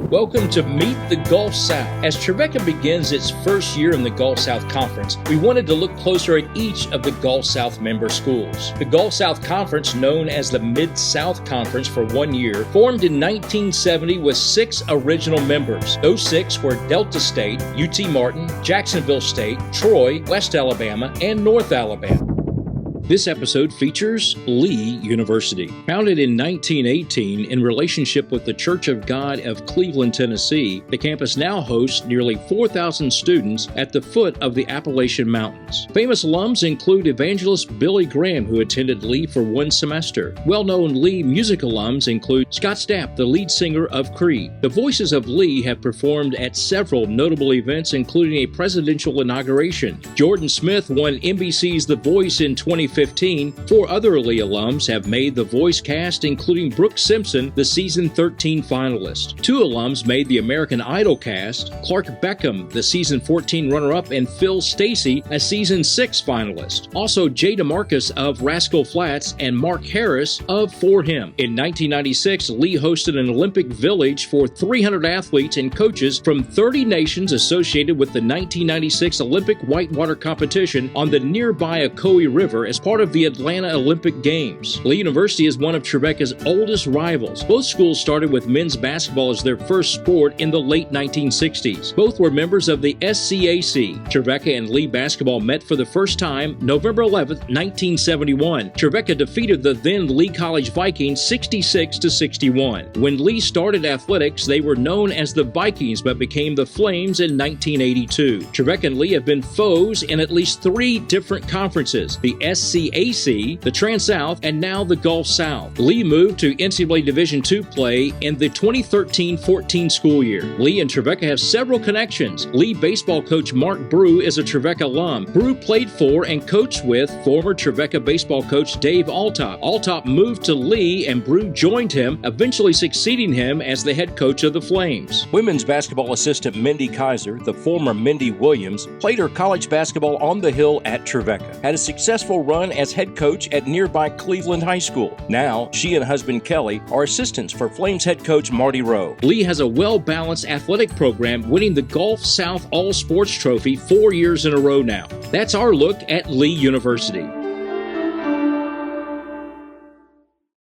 Welcome to Meet the Gulf South. As Trevecca begins its first year in the Gulf South Conference, we wanted to look closer at each of the Gulf South member schools. The Gulf South Conference, known as the Mid-South Conference for 1 year, formed in 1970 with 6 original members. Those 6 were Delta State, UT Martin, Jacksonville State, Troy, West Alabama, and North Alabama. This episode features Lee University. Founded in 1918 in relationship with the Church of God of Cleveland, Tennessee, the campus now hosts nearly 4,000 students at the foot of the Appalachian Mountains. Famous alums include evangelist Billy Graham, who attended Lee for 1 semester. Well-known Lee music alums include Scott Stapp, the lead singer of Creed. The Voices of Lee have performed at several notable events, including a presidential inauguration. Jordan Smith won NBC's The Voice in 2015. 4 other Lee alums have made the Voice cast, including Brooke Simpson, the season 13 finalist. 2 alums made the American Idol cast: Clark Beckham, the season 14 runner-up, and Phil Stacey, a season 6 finalist. Also, Jay DeMarcus of Rascal Flatts and Mark Harris of For Him. In 1996, Lee hosted an Olympic Village for 300 athletes and coaches from 30 nations associated with the 1996 Olympic whitewater competition on the nearby Ocoee River as part of the Atlanta Olympic Games. Lee University is one of Trevecca's oldest rivals. Both schools started with men's basketball as their first sport in the late 1960s. Both were members of the SCAC. Trevecca and Lee basketball met for the first time November 11, 1971. Trevecca defeated the then Lee College Vikings 66-61. When Lee started athletics, they were known as the Vikings but became the Flames in 1982. Trevecca and Lee have been foes in at least 3 different conferences: the SCAC, the Trans-South, and now the Gulf South. Lee moved to NCAA Division II play in the 2013-14 school year. Lee and Trevecca have several connections. Lee baseball coach Mark Brew is a Trevecca alum. Brew played for and coached with former Trevecca baseball coach Dave Altop. Altop moved to Lee and Brew joined him, eventually succeeding him as the head coach of the Flames. Women's basketball assistant Mindy Kaiser, the former Mindy Williams, played her college basketball on the Hill at Trevecca, had a successful run as head coach at nearby Cleveland High School. Now, she and husband Kelly are assistants for Flames head coach Marty Rowe. Lee has a well-balanced athletic program, winning the Gulf South All Sports Trophy 4 years in a row now. That's our look at Lee University.